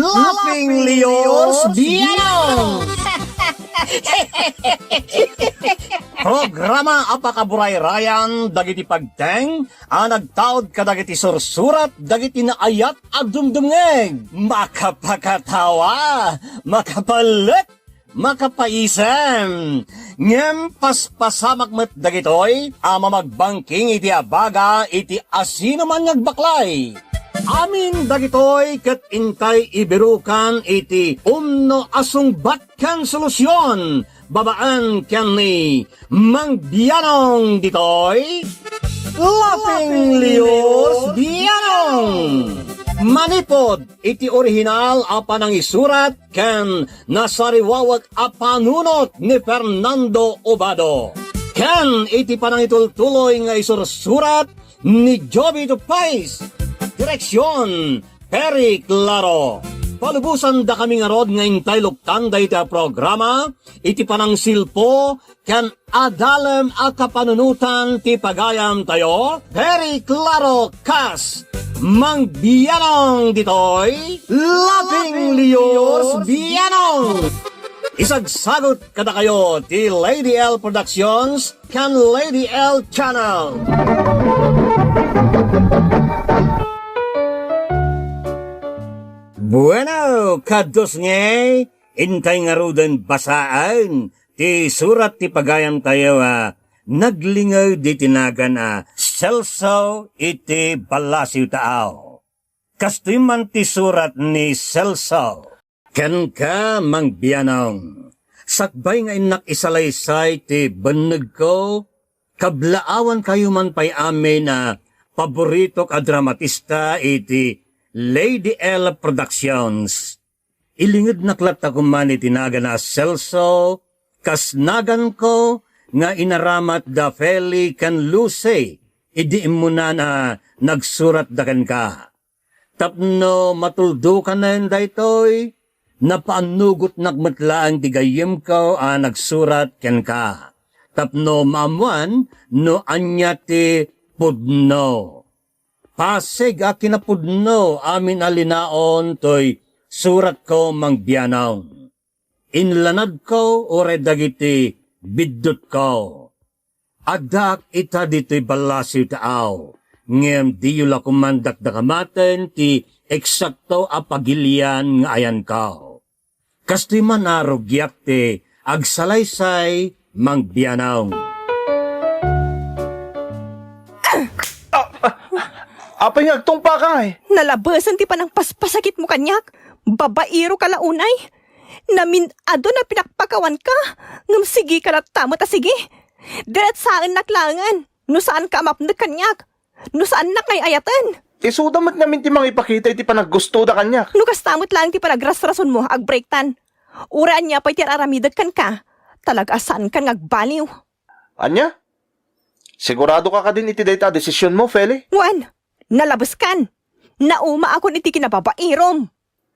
Laughing Leos Bianong! Programa apakaburay-rayan dagiti pagteng nagtaod ka dagiti sursurat dagiti naayat at dumdumngeg makapakatawa makapalit makapaisem ngem paspasamak met dagitoy magbangking iti abaga iti asino man ngagbaklay. Amin dagitoy ket intay ibirukan iti umno asungbat ken solusyon babaan ken ni Mang Bianong ditoy Laughing Leos Bianong. Manipod iti orihinal apanang isurat ken nasariwawag apanunot ni Fernando Obado. Ken iti panang itultuloy nga isursurat ni Joby Tupais. Direksyon, Perry Claro. Palubusan da kami nga rod nga intay luktan da iti programa, iti panang silpo, kan adalem a kapanunutan ti pagayam tayo, Perry Claro Kas, Mang Bianong ditoy, Laughing Leos Bianong. Isagsagot kada kayo ti Lady L Productions, kan Lady L Channel. Bueno, kados ngay, intay nga ruden basaan, ti surat ti pagayam tayo naglingaw di tinagan Celso iti balasiw tao. Kastoy man ti surat ni Celso, ken ka Mang Bianong. Sakbay nga inak isalaysay ti banag ko, kablaawan kayo man pay amin paborito ka dramatista iti Lady L Productions. Ilingid naklat ako man itinaga na Celso, kasnagan ko nga inaramat da Feli kan Lucy, idi mo na nagsurat da kan ka. Tapno matuldo ka na yun daytoy, napaanugot nagmatlaang tigayim ko nagsurat kan ka. Tapno maamuan no anya ti pudno. Pasig kinapudno amin alinaon toy surat ko Mang Bianong. Inlanad ko ore dagiti biddut ko. Adak ita dito'y balasiw taaw. Ngem di yula kumandak da kamaten ti eksakto apagilian nga ayan ko. Kastoy man arugyak ti agsalaysay Mang Bianong. Apay agtungpa ka Nalabasan ti panang paspasakit mo kanyak. Babairo ka launay. Naminado na pinakpakawan ka. Ngam sige ka tamo ta sige. Diret saan naklangan. No saan ka mapnag kanyak. No saan na kay ayatan. Isudamat namin ti mga ipakita iti panaggusto da kanyak. No kastamot lang ti panagrasrason mo agbreaktan. Uraan niya pa'y tiraramidag kan ka. Talaga saan ka ngagbaliw. Anya? Sigurado ka din iti data desisyon mo, Feli? Juan, nalabas kan. Nauma ako niti kinababairom.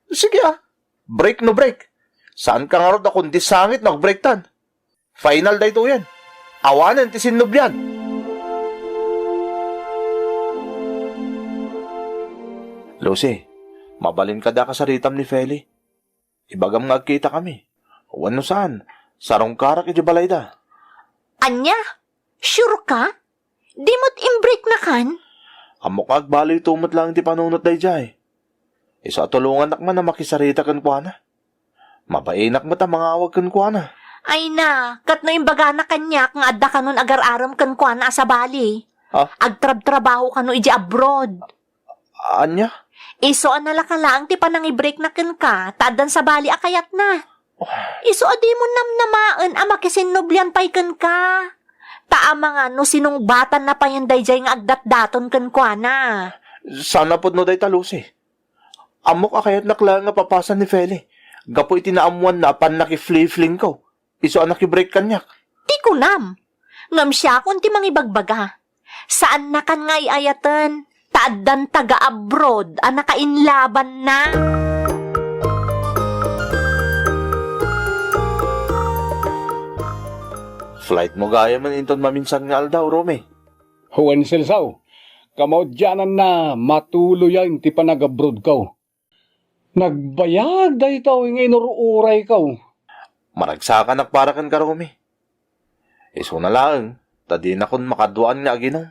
Sige break no break. Saan ka nga ron akong disangit nag-break tan? Final da ito yan. Awanan ti sinubyan. Lucy, mabalin ka da ka sa ritam ni Feli. Ibagam nga kita kami. Wano saan? Sarong karak iti balay da. Anya? Sure ka? Di mo't imbreak na kan? Amok agbaloy tumot lang ti panunot day jay. Isa tulungan nakman na makisarita kan kuana. Mabainak mo ta mga awag kan kuana. Ay na, kat no imbaga na kanyak nga adda ka nun agar-aram kan kuha na sa bali. Agtrab-trabaho ka no iji abroad. Anya? Iso anala ka lang ti panang i-break na kan ka, taadan sa bali akayat na. Iso adi mo namnamaan makisinubyan pay kan ka. Taama nga no sinong batan na payanday jay nga agdat-daton kan kuha na. Sana pod no day talusi. Amok akayat nakla nga papasan ni Feli. Gapo itinaamuan na pan nakifli-fling ko. Iso nakibreak kanyak. Di ko nam. Ngam siya kung ti mangibagbaga. Saan na kan nga iayatan? Taadan taga-abroad nakainlaban na. Flight mo gaya man inton maminsan nga aldaw, Rome. Huwan Celso, kamaudyanan na matuloyan ti panag-abroad ko. Nagbayag dahi tao ngay nuruuray kaw. Maragsakan nakparakan ka, Romy. Iso na lang, tadi na kun makaduan nga aginom.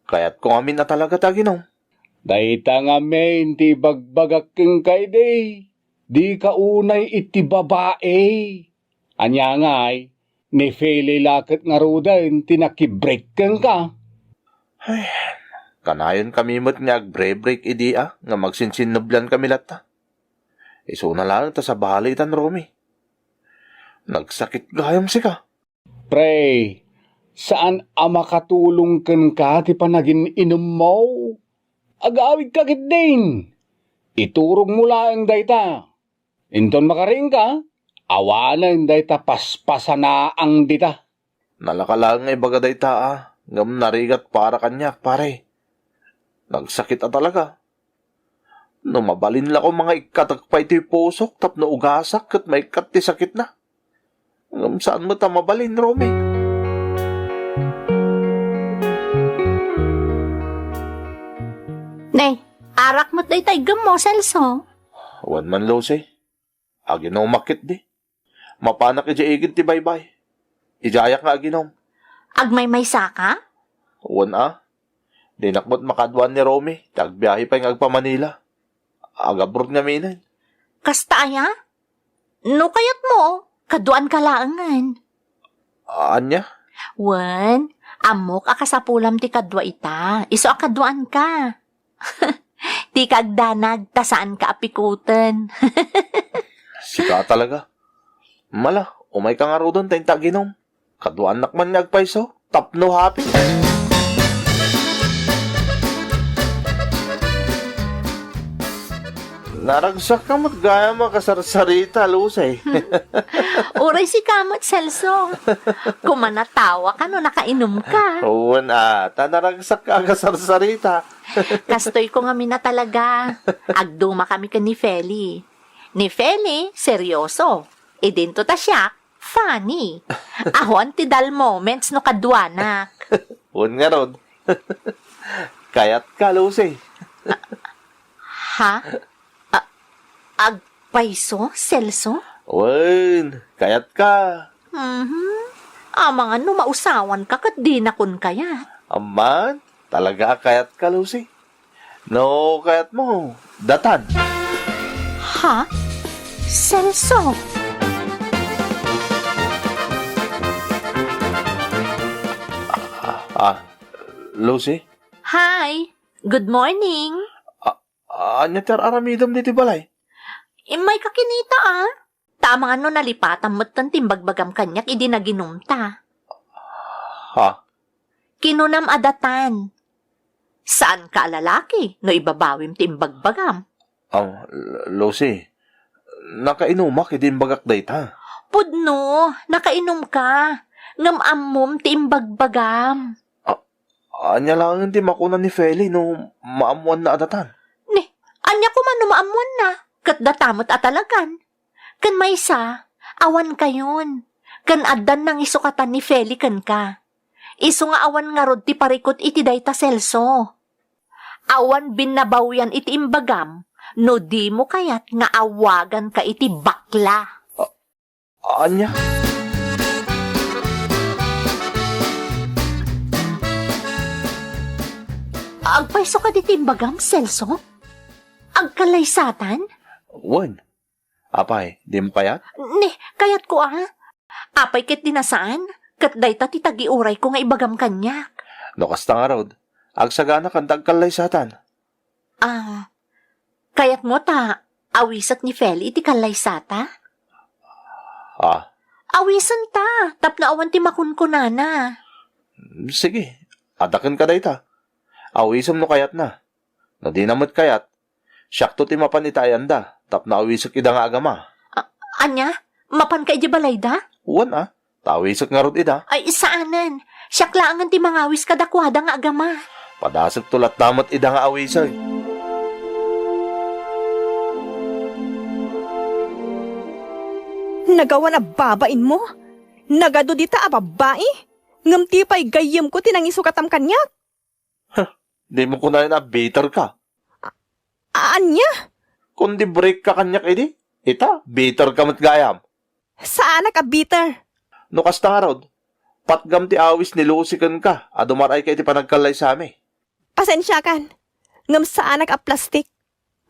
Kaya't kung amin na talaga taginom. Dahita nga men, ti bagbagak keng kay day. Di ka unay iti babae. Anya ngay, ni Feli lakit nga rudan, tinakibreak keng ka. Kanayon kami mo't nga agbre-break idea nga magsinsinublan kami lata. Iso na lang ta sa bahalitan, Romy. Nagsakit gayam si ka. Pre, saan ama katulong ken ka ti panagin inom mo? Agawid ka kit din. Iturog mo lang dayta. Inton makaring ka, awanan dayta paspasana ang dita. Nalakalang nga ibagaday ta ngam narigat para kanyak, pare. Nagsakit talaga. No mabalin la ko mga ikatagpay ti pusok tapno ugasak kat may kat ti sakit na. Ngam saan mo ta mabalin, Romy? Nay, arak mo't day tayo mo, Celso. Wan man Lucy. Aginom makit di. Mapanak ija igid ti baybay. Ijayak nga aginom. Agmay-may saka? Wan Di nakmot makadwan ni Romy. Tagbiyahe pa yung agpa Manila. Agabrod nga minan. Kasta aya? No kayat mo, kaduan ka laangan. Anya? Wan, amok akasapulam ti kadwa ita. Iso akaduan ka. Ti kagdanag, tasaan ka apikutan. Sika talaga. Mala, umay ka nga ro doon tayong taginom. Kaduan nakman nga agpaiso. Tapno happy. Naragsak ka gaya makasarsarita, Lusay. Uray si kamot, Celso. Kumanatawa ka no nakainom ka. Uwan tanaragsak ka kasarsarita. Kastoy ko nga mina talaga. Agduma kami ka ni Feli. Ni Feli, seryoso. E dinto ta siya, funny. Ahon ti dal moments no kadwanak. Uwan nga ron. Kayat ka, Lusay. Ha? Agpaiso, Celso? Uwan, kayat ka. Mga no mausawan ka kat di na kun kaya. Aman, talaga kayat ka, Lucy. No, kayat mo. Datan. Ha? Celso? Lucy? Hi. Good morning. Anya ter aramidam diti balay? May kakinita Tama nga no nalipatan mo't tan timbagbagam kanyak idi naginumta. Ha? Kinunam adatan. Saan ka lalaki no ibabawim timbagbagam? Lucy, nakainumak idin bagak dayta. Pudno, nakainom ka. Ngam-ammom timbagbagam. Anya lang hindi makunan ni Feli no maamuan na adatan. Anya ko man umaamuan na, kat datamot atalagan. Kan maysa, awan kayon. Kan adan nang isukatan ni Feli kan ka. Iso nga awan nga rod ti parikot iti dayta Celso. Awan binabawyan iti imbagam, no di mo kayat nga awagan ka iti bakla. Anya? Agpaiso ka diti imbagam, Celso? Agkalaysatan? Wan. Apay, di mo payat? Kayat ko Apay ket dinasaan? Kat dayta ti tagiuray ko nga ibagam kanyak. No kasta nga rod. Agsagana kan tagkalay satan. Kayat mo awisat ni Feli iti kalaysata? Awisan ta, tapna awan ti makunkunana. Sige, adakin ka dayta. Awisam no kayat na. No di namot kayat, syakto ti mapanitayan da, tapna awisak ida nga agama. Anya? Mapan ka iti balayda? Uwan tawisak nga rod ida. Ay, isaanan. Siyaklangan ti mangawis kadakwada nga agama. Padasag tulat damot ida nga awisag. Nagawa na babain mo? Nagado dita babae? Ngamti pa'y gayem ko tinangiso katam kanyak? Di mo kunayan bitter ka. Anya? Kundi break ka kanyak edi. Ita, bitter ka mat gayam. Saan ka, bitter? No kasta nga rod, patgam ti awis ni Lucy kan ka, adumaray ka iti panagkalay sa amin. Pasensya kan. Ngam saan ka plastik.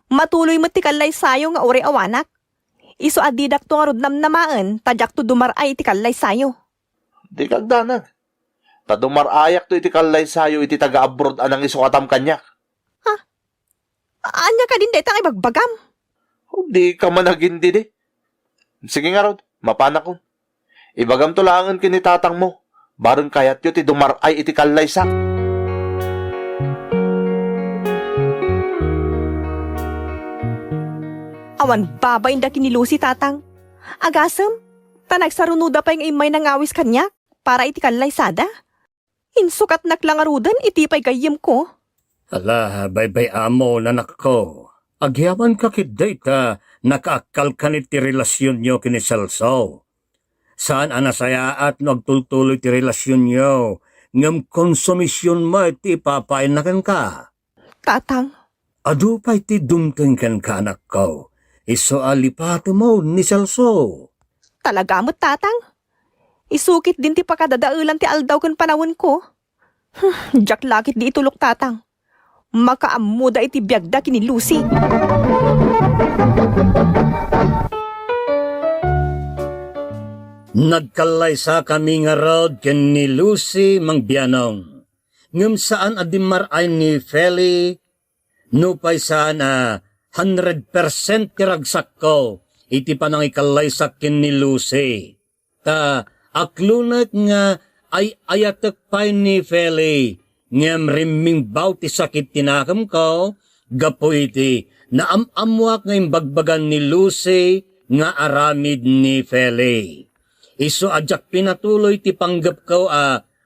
Matuloy mo ti kalay sayo nga uri awanak. Iso adidak to nga rod namnamaan, tadyak to dumaray ti kalay sayo. Di kagdanag. Tadumarayak to iti kalay sayo iti taga-abroad anang isukatam kanyak. Anya ka din detang ibagbagam. Di ka managindi di. Sige nga rod, mapanak ko. Ibagam to langan kinitatang mo. Baron kayat yo ti dumaray iti kalay sak. Awan babay da kinilusi tatang. Agasem, tanagsarunuda pa yung imay nangawis kanya para iti kalay sada. Insukat naklangarudan iti pa'y gayem ko. Ala, baybay amo, nanak ko. Agyaman ka kit data, nakaakal ka ni ti relasyon nyo kini Celso. Saan anasaya at nagtultuloy ti relasyon nyo, ngam konsumisyon mo iti papainakan ka. Tatang, Adu pa iti dumtengkan ka anak ko, iso alipato mo ni Celso. talaga mo't tatang. Isukit din ti pakadadaulan ti aldaw kan panawon ko. Jak lakit di itulok tatang. Makaamuda iti biyagda kini Lucy. Nagkalay sa kami nga rod ken ni Lucy Mangbianong. Ngam saan adimar ay ni Feli, nupay saan 100% tiragsak ko, iti panang ikalay sa ken ni Lucy. Ta aklunat nga ay ayatek pay ni Feli, ngam rimming baw ti sakit tinakam ko, gapo iti naamamwak ngayong bagbagan ni Lucy nga aramid ni Feli. Iso adyak pinatuloy ti panggap ko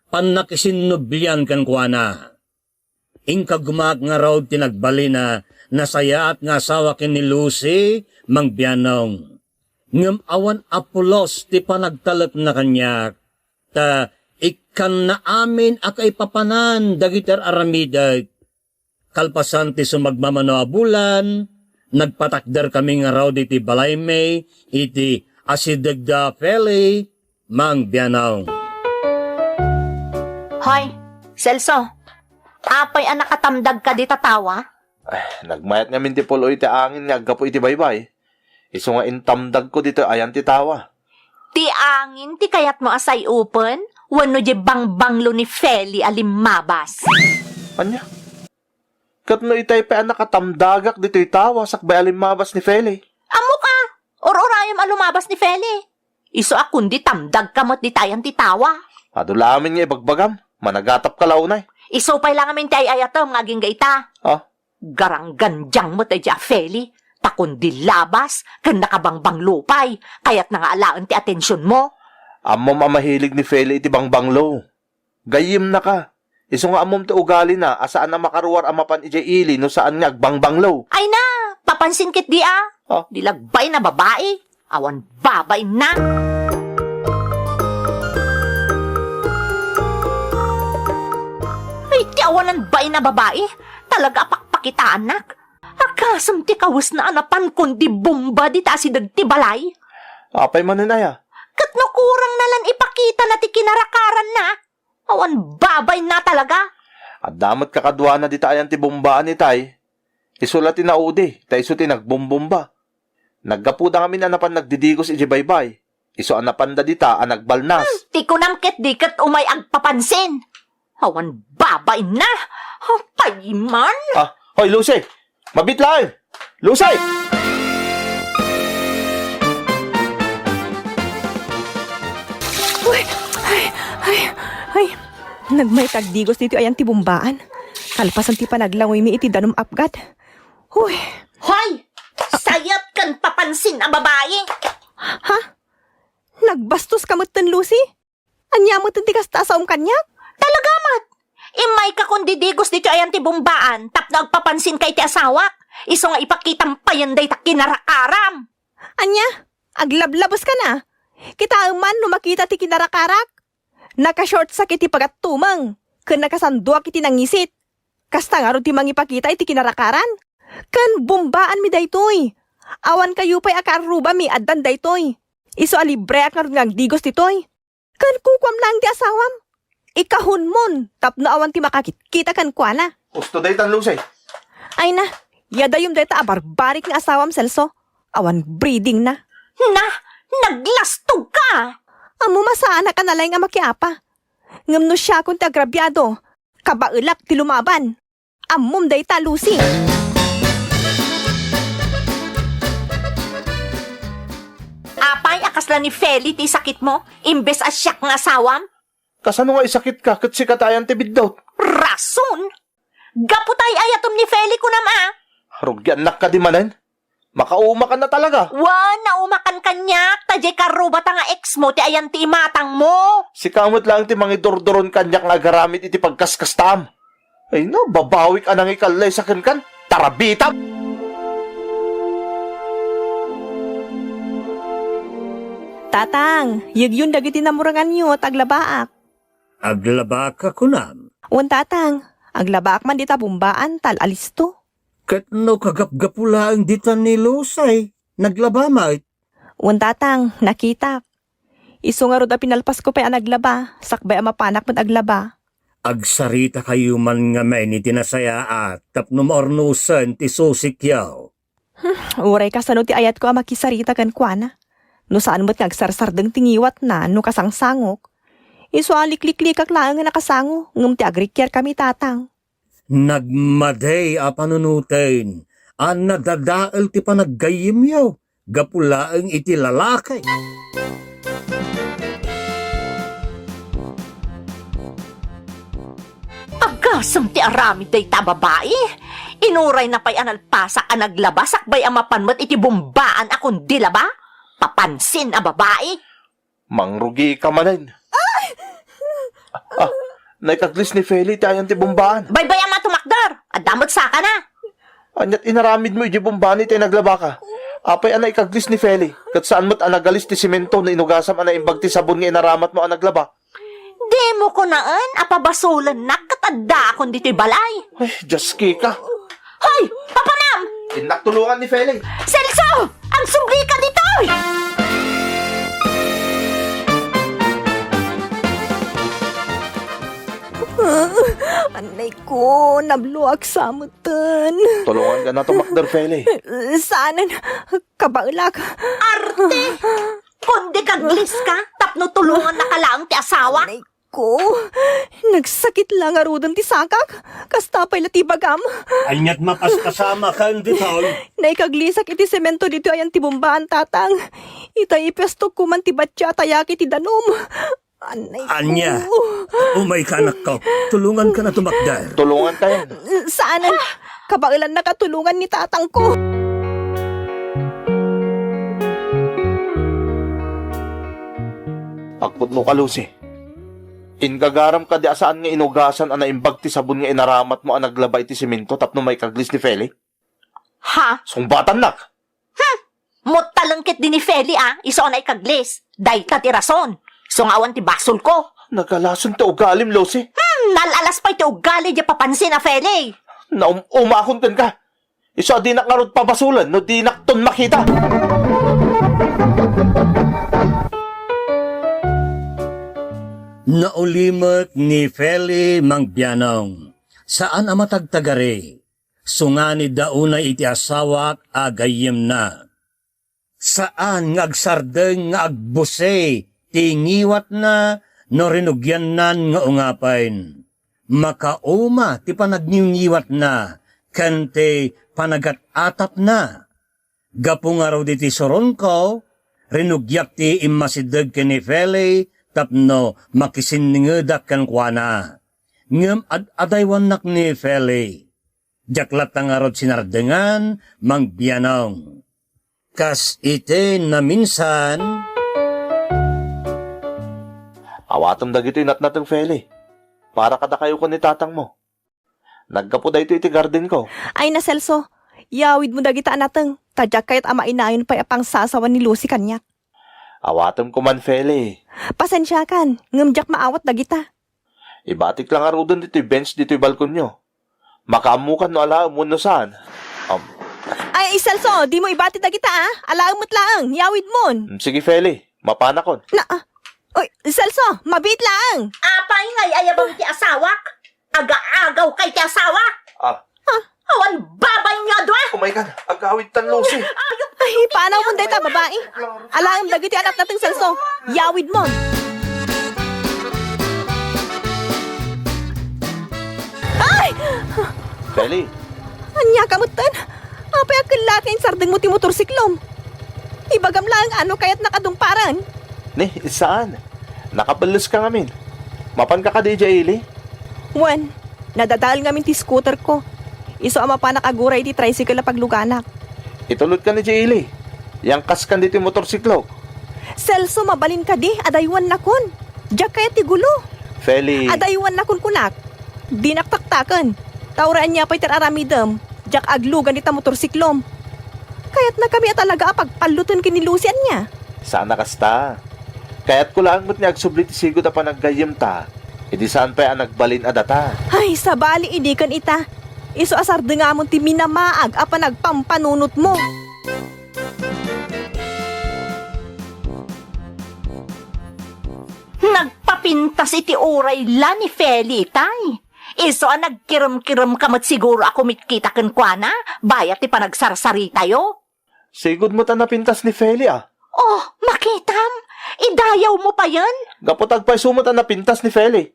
panakisinnublian kan kuana. Ingka gumak nga raw tinagbali na nasaya at nga asawa kin ni Lucy Mangbianong. Ngam awan apulos ti panagtalak na kanya, ta ikan na amin akay papanan dagitar aramidag. Kalpasan ti sumagmamano a bulan, nagpatakder kami nga raw ti balayme, iti asidagda Feli Mangbianong. Hoy, Celso, apay anak katamdag ka di tatawa? Nagmayat nga min ti pulo iti angin nga agapo iti baybay. Iso nga intamdag ko dito ayan ti tawa. Ti angin, ti kayat mo asay open, wano di bangbanglo ni Feli alimabas. Anya? Kat no itay pa anak katamdagak dito itawa sakbay alimabas ni Feli. Amo ka, or-orayam alumabas ni Feli. Iso akundi tamdag kamot di tayan ti tawa. Adulamin nga ibagbagam, managatap ka launay. Iso pa'y lang amin ti ayatom nga gaita. Ah, Garangganjang mo tayo Feli. Takundi labas, kan nakabangbang lupay, kaya't nga alaan ti atensyon mo. amom amahilig ni Feli iti bangbanglo. Gayim na ka. Iso nga amom ti ugali na, asaan na makaruwar amapan iti ili no saan nga agbangbanglo. Ay na, papansin kit di Ah. Dilagbay na babae, awan babay na. Ay, ti awanan bay na babae, talaga pakpakita anak. Akasam ti kawas na anapan kundi bomba di tasidag ti balay. Apay mananaya. Kat no kurang nalan ipakita na ti kinarakaran na. Awan babay na talaga. At damat kakadwa na di tayan ti bombaan ni tay. Isulat ti naudi, tay iso ti nagbumbumba. Naggapuda kami na napan nagdidigos iti baybay. Iso anapan da dita nagbalnas. Ti kunamket di kat umay agpapansin. Awan babay na. Payman. Hoy Lucy! Mabitlain! Lucy! Ay, nagmay tagdigos dito ayan ti bumbaan. Kalpasan ti panaglangoy mi iti danum apgat. Huy, Hoy! Sayat kan papansin ang babae. ha? Nagbastos ka mo't Lucy? Anya mo ti kasta sa kanyak? Talaga mat. Imay ka kundi digos dito ayan ti bumbaan. Tap na agpapansin kay ti asawak. Iso nga ipakitang payanday ta kinarakaram. Anya, aglablabos ka na. Kita man no makita ti kinarakarak. Naka-short sa kiti pagattumang. Kun nakasandua kiti nangisit. Kasta nga ro ti mangipakita iti kinarakaran. Kan bumbaan mi daytoy. Awan kayo pa'y akaruba mi addan daytoy. Iso alibre ak nga digos ditoy. Kan kukwam lang di asawam. Ikahun mon, tapno awan ti makakita kan kwa na. Gusto daytan, Lucy. Ay na, yadayom dayta abarbarik nga asawam, Celso. Awan breeding na. Na, naglastog ka! Amo masana ka nalay nga makiapa. Ngam no siya kung ti agrabyado. Kabailak ti lumaban. Amom dayta, Lucy. Apay, akasla ni Feli ti sakit mo, imbes asyak nga asawam? Kasano nga isakit ka kat si katayan ti biddaw? Rason! Gaputay ayatom ni Feli ko nama. Rugyan nak ka di manan. Makauma ka na talaga. Naumakan kanyak, tajay karubat nga ex mo, ti ayan ti imatang mo. Si kamot lang ti mangidordoron kanyak nga garamit iti pagkaskastam. Ay no, babawik anang ikalay sa kan. Tarabita! Tatang, yun dagiti namurangan nyo, taglabaak. Aglaba ka kunam. Wan tatang, aglabaak man dita bumbaan, tal alisto. Kat no kagapgapula ang ditan ni Lusay. Naglaba mait. Wan tatang, nakita. Iso nga rod a pinalpas ko pa'y naglaba, sakbay ang mapanak mo aglaba. Agsarita kayo man nga may ni tinasaya at tapno maornusan ti susikyaw. Uray ka sa no ti ayat ko ang makisarita kan kwa na. No saan mo't ngagsarsardeng tingiwat na, no kasangsangok. Iso alik-liklikak lang nga nakasango, ngum ti agrikyer kami tatang. Nagmaday a panunutin. An nadadaal ti panaggayim yaw. Gapulaang iti lalakay. Agasam ti aramid day ta babae. Inuray na pa'y analpasak ang naglabasak bay ang mapanmat iti bumbaan akong dilaba. Papansin a babae. Mangrugi ka manan. Naikaglis ni Feli tayo ti bumbaan. Baybay ang matumakdar. Adamot saka na. Anyat inaramid mo iti bumbaan iti naglaba ka. Apay ana ikaglis ni Feli. Kat saan mo't anagalis ti simento na inugasam ana imbag ti sabon nga inaramat mo ang naglaba. Di mo ko naan, apabasulan na katanda akong dito'y balay. Ay, Diyos ka. Hoy, papanam! Inaktulungan ni Feli. Celso! Ang sumli ka dito'y! Anay ko, nabluak sa amutan. Tulungan ka na tumakdar, Feli. Saanan, kabailak. Arte! Kundi kaglis ka, tapno tulungan na kalaang ti asawa. Anay ko, nagsakit lang arudan ti sakak. Kastapay latibagam. Anyat mapaskasama ka ditoy. Naikaglisak iti semento dito ayan ti bumbaan tatang. Itay ipesto ko man ti batya tayaki ti danom. Anay ko. Anya, umay ka anak ko. Tulungan ka na tumakdar. Tulungan tayo. Saanan, kabailan nakatulungan ni tatang ko. Akpot mo ka, Lucy. Ingagaram ka di asaan nga inugasan ang naimbag ti sabon nga inaramat mo ang naglabay ti simento tapno may kaglis ni Feli? Ha? Sungbatan nak! Mutalangkit din ni Feli iso na ikaglis. Day ka ti rason. Sungawan ti basol ko. Nagalason ti ugalim, Lucy. Nalalas pa iti ugali di papansin na Feli. Umakuntan ka. Iso di nakarod pabasulan no di nakton makita. Naulimot ni Feli Mangbianong. Saan ang matagtagari? Sungani daunay iti asawak agayim na. Saan ngagsardeng nga agbuse, tingiwat na, no rinugyan nan nga ungapain. Makauma ti panagningiwat na, kante panagat-atap na. Gapungaraw di ti soron ko, rinugyak ti imasidag ke ni Feli, tapno makisinningedak kan kuana. Ngem adaywan nak ni Feli. Jaklat tangarod sinardengan, Mangbianong. Kas ite na minsan... Awatom dagito natnatang Feli. Para kada kayo ko ni tatang mo. Nagkapo da ito iti garden ko. Ay na Celso, yawid mo dagita anateng. Tadyak kayat ama inayon pa apang sasawan ni Lucy kanyak. Awatom ko man, Feli. Pasensya kan, ngamjak maawat dagita. Ibatik lang arudan dito'y bench dito'y balkon nyo. Makaamukan no ala mo no saan. Ay, Celso, di mo ibati na kita, Alaamot lang, yawid mon. Sige, Feli. Mapanakon. Oy, Celso, mabit lang. Apay ngay ayabang ti asawak. Aga-agaw kay ti asawak. Awan babay nga doon. Oh my God. Agawid tan, Lucy. Ay, paano mo dito, babae? Alaam dagiti anak nating Celso, yawid mon. Ay! Feli. Anya kamutan. Apay akilat ngayon sardeng mo ti motorsiklom. Ibagam lang ano kaya't nakadungparan. Saan? Nakabalos ka ngamin. Mapan ka DJ Eli? Juan, nadadal ngamin ti scooter ko. Iso ama pa nakaguray ti tricycle na pagluganak. Itulot ka ni Eli. Yang kaskan dito yung motorsiklo. Celso, mabalin ka di, adaywan na kun. Diyak kaya ti gulo. Feli. Adaywan na kun kunak. Di naktaktakan. Tauraan niya pa'y teraramidam. Diyak aglugan ita motorsiklom. Kaya't na kami talaga pagpaluton kini Lucian niya. Sana kasta. Kaya't ko lang mo't niya agsubli ti sigod na panaggayim ta. Idi saan pa ang nagbalin adata. Ay, sa bali idikan ita. Iso asar dengamon ti minamaag apa nagpampanunot mo. Nagpapintas iti oray la ni Feli, tay. Iso nagkiram-kiram kamat siguro ako mitkita kan kwa na. Bayat ti panagsarsari tayo. Sigod mo ta napintas ni Feli Oh, makitam. Idayaw mo pa yan? Gapotag pa sumot ang napintas ni Feli.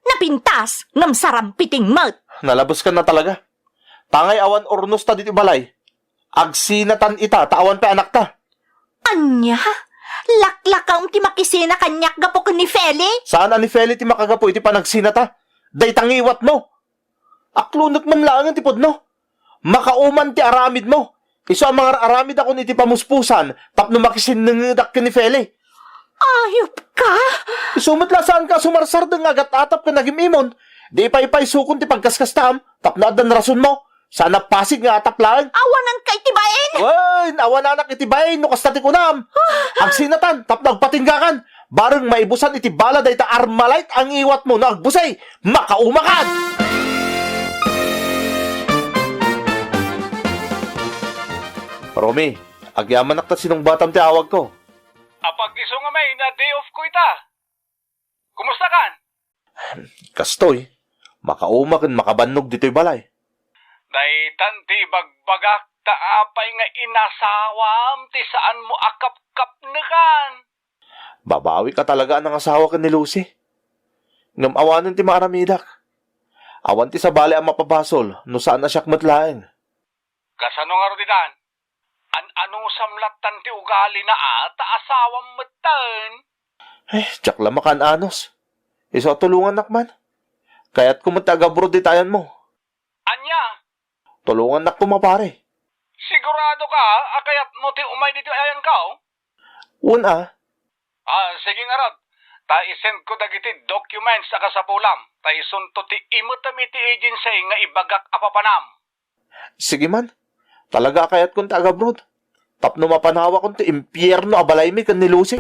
Napintas ng sarampiting mat. Nalabos ka na talaga. Tangay awan ornos ta dito balay. Agsinatan ita, tawan pa anak ta. Anya? Laklakam ti makisina kanyak gapo ko ni Feli? Saan ani Feli ti makagapo iti panagsinata? Day tangiwat mo. Aklunot man lang ti pod no. Makauman ti aramid mo. Iso ang mga aramid ako ni ti pamuspusan, tapno makisinangadak ka ni Feli. Ayop ka? Isumot la saan ka sumarsar ng agat-atap ka nagimimon. Di ipay sukon ti pagkaskastam, tapno adan rason mo. Sana pasig nga atap lang. Awanan kay tibain? Wen, awan anak itibayin no kastati kunam. Ang sinatan, tapno agpatinggakan. Bareng maibusan iti bala day ta armalite ang iwat mo na agbusay. Makaumakan! Romy, agyaman nakta sinong batam ti awag ko. Apag iso nga may na day off ko ita. Kumusta kan? Kastoy, makaumakan makabannog dito'y balay. Daytan ti bagbagak taapay nga inasawam ti saan mo akap-kap na kan. Babawi ka talaga ang asawa ka ni Lucy. Ngam awanan ti maaramidak. Awan ti sa bali ang mapabasol no saan na siyak matlaeng. Kasano nga rodidan? Anong samlatan ti ugali na ata asawam matan? Tsak lamakan anos. Iso tulungan nakman. Kaya't kumatagabro di tayan mo. Anya? Tulungan nak kumapare. Sigurado ka, akayat mo ti umay dito ayan ka, Una, sige nga rod. Ta isend ko dagiti documents sa kasapulam. Ta isunto ti imutam iti agency nga ibagak apapanam. sige man. Talaga kaya't kung tagabrod. Tapno mapanawa kung ti impyerno abalay mi kan ni Lucy.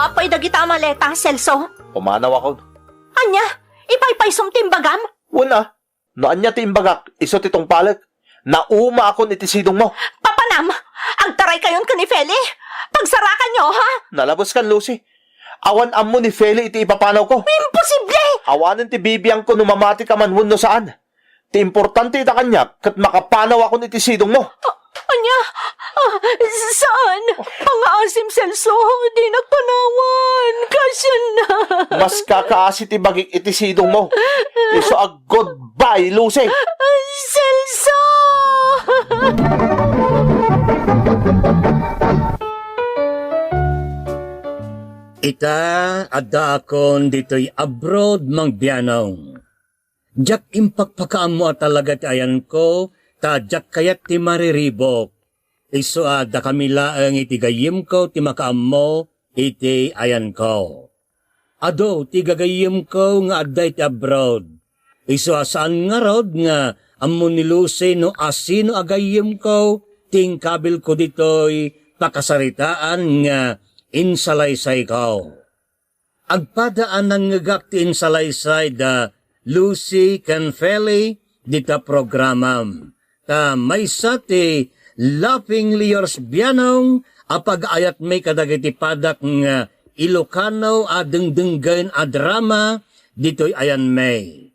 Apay dagita maleta, Celso. Pumanaw ako. Anya? Ipaypaysong timbagam? Una, noan niya ti imbagak, iso titong palag. Nauma ako ni tisidong mo. Papanam, agtaray kayon ka ni Feli. Pagsarakan nyo, ha? Nalabos kan, Lucy. Awan ammo ni Feli iti ipapanaw ko. Imposible! Awanan ti bibiyang ko numamati ka man no saan. Ti importante ita kanya kat makapanaw ako ni tisidong mo. Anya? Saan? Pang-aasim, Celso. Di nagpanawan. Kasya na. Mas kakaasi ti bagik itisidong mo. Iso a goodbye, Lucy. Celso! Ita adda akon dito'y abroad mang biyanong. Diyak impakpakaam mo talaga ti ayan ko, ta diyak kayat ti mariribok. Iso da kami laeng iti gayim ko ti makaam mo iti ayan ko. Ado ti gagayim ko nga adda iti abroad. Iso saan nga rod nga ammo ni Lucy no asino agayim ko tingkabil ko dito'y pakasaritaan nga insalaysay ko. agpadaan ng ngagaktiin salaysay da Lucy Canfelli dita programam. Ta may sa ti Laughingly Yours Bianong apag-ayat may kadagiti padak nga Ilocano a dengdenggan a drama dito'y ayan may.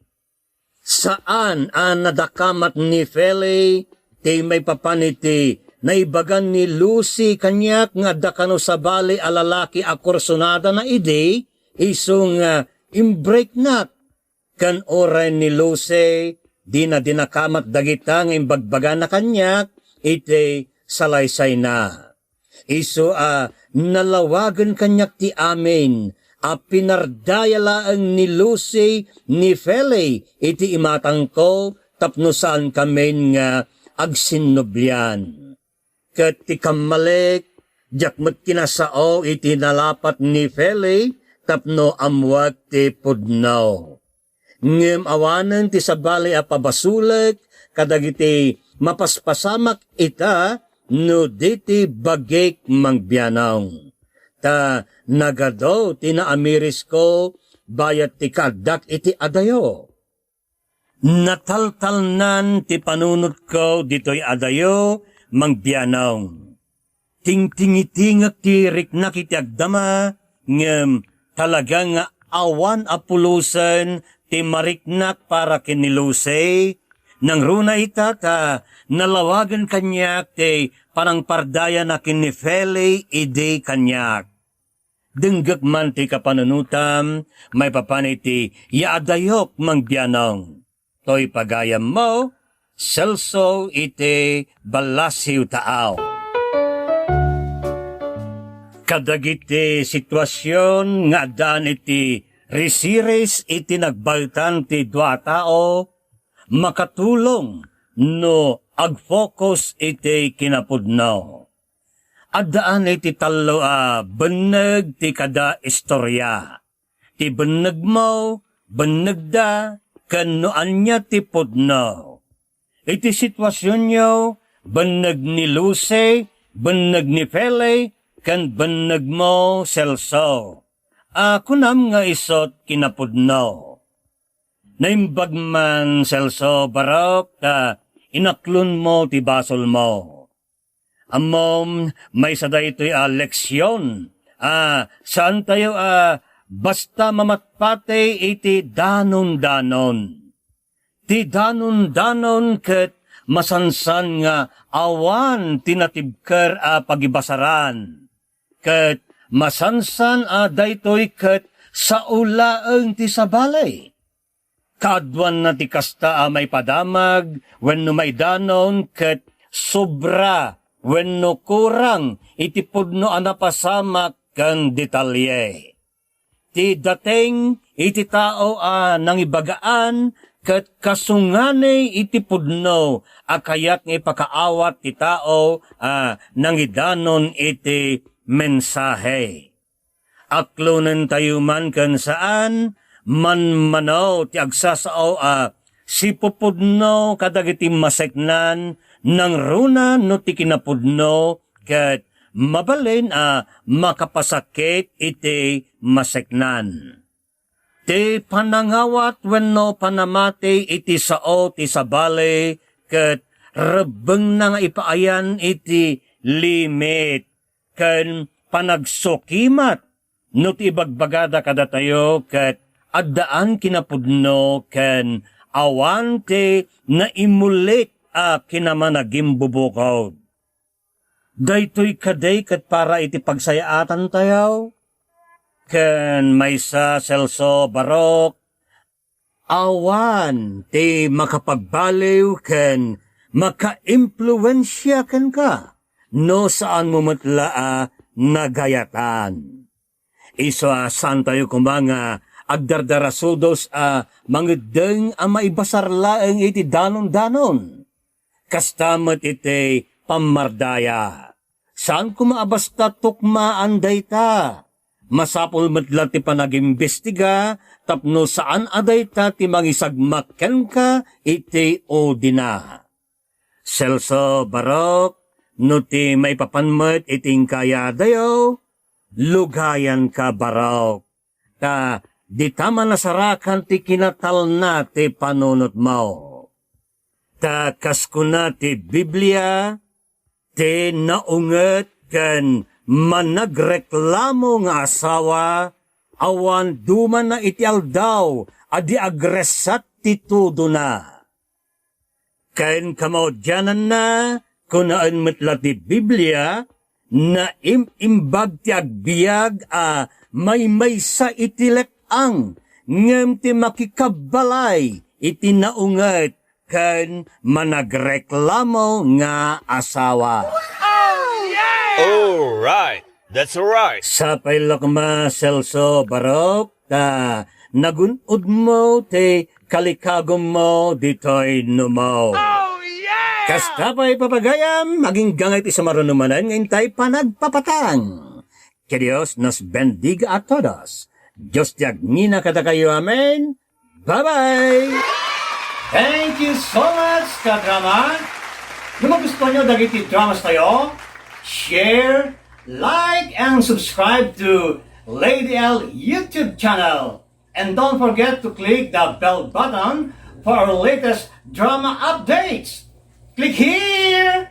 Saan nadakamat ni Feli ti may papaniti naibagan ni Lucy kanyak nga dakano sa bali a lalaki a kursunada na idi isong imbreak na kan oray ni Lucy di na dinakamat dagita ng imbagbaga na kanyak iti salaysay na. Iso nalawagan kanyak ti amin pinardayalaang ni Lucy ni Feli iti imatang ko tapno saan kamen nga agsinublian. Ket ti kamalik jakmet kinasao iti nalapat ni Feli tapno amwag ti pudnaw. Ngem awanen ti sabali a pabasulek kadagiti mapaspasamak ita no diti bagek mangbianaw. Ta nagado tinaamiris ko bayat ti kadak iti adayo. Nataltalnan ti panunot ko dito'y adayo mangbianaw. Tingtingitingak ti riknak iti agdama ngem talagang awan apulusan ti mariknak para kinilusay nang runa ita ta nalawagan kanyak ti panangpardaya na kinifeli ide kanyak. Denggak man ti kapanunutam may papanay ti yaadayok mangbianong. To'y pagayam mo, Celso iti balasiw taaw. Kadagiti sitwasyon nga daan iti resiris iti nagbaltan ti dua tao, makatulong no agfocus iti kinapudno. Addaan iti talo beneg ti kada istorya. Ti beneg mo, beneg da, kanoan niya ti pudno. Iti sitwasyon nyo, beneg ni Lucy, beneg ni Feli, kan beneg mo Celso. Kunam nga isot kinapudno. Naimbag man Celso barok, inaklon mo ti basol mo. Amom, may sada ito'y leksyon. Saan tayo basta mamatpate iti danon-danon. Ti danon-danon ket masansan nga awan tinatibker pagibasaran. Ket masansan daytoy ket sa ulaeng ti sabalay. Kadwan na ti kasta may padamag wenno may danon ket sobra wenno kurang iti pudno napasamak ken detalye. Ti dating iti tao nangibagaan ket kasunganay iti pudno kayat nga ipakaawat ti tao nangidanon iti mensahe. Aklonen tayo man ken saan manmanaw ti agsasao si pupudno kadagiti maseknan nang runa no ti kinapudno ket mabalin makapasakit iti maseknan. Ti panangawat wenno panamati iti sao ti sabali ket rebeng na nga ipaayan iti limit ken panagsukimat no ti ibagbagada kada tayo ket addaan kinapudno ken awan ti naimulit kinamanagimbubukaw. Daytoy kaday ket para iti pagsayaatan tayo. Ken maysa Celso barok, awan ti makapagbaliw ken maka-impluensya ken ka no saan mo matla nagayatan. Iso saan tayo kumanga agdardarasudos mangedeng maibasarlaeng iti danon-danon. Kastamat iti pamardaya. Saan kumaabasta tukmaan dayta? Masapul matla ti panagimbestiga tapno saan adayta ti mangisagmakken ka iti odina. Celso barok, no ti may papanmet iting kaya dayo, lugayan ka barok. ta di tama nasarakan ti kinatal na ti panunot mo. Ta kaskuna ti Biblia, ti naunget kan managreklamo nga asawa, awan duman na iti aldaw, adi agresat ti tudo na. Kain kamaudyanan na, kunaan metla ti Biblia, na imbag ti agbiag may sa iti ang ngem ti makikabalay iti naunget kan managreklamo nga asawa. All right. That's all right. Sa pailakma Celso Barok, ta nagunod mo ti kalikagom mo dito'y numaw. Kasta pa'y papagayam, maging gangay ti samarunumanan ngayon tayo panagpapatang. Que Dios nos bendiga a todos. Diyos tiyag nina kada kayo, amen. Bye-bye! Thank you so much, ka-drama. Kung magustuhan nyo dagiti dramas tayo, share, like, and subscribe to Lady L YouTube channel. And don't forget to click the bell button for our latest drama updates. Click here!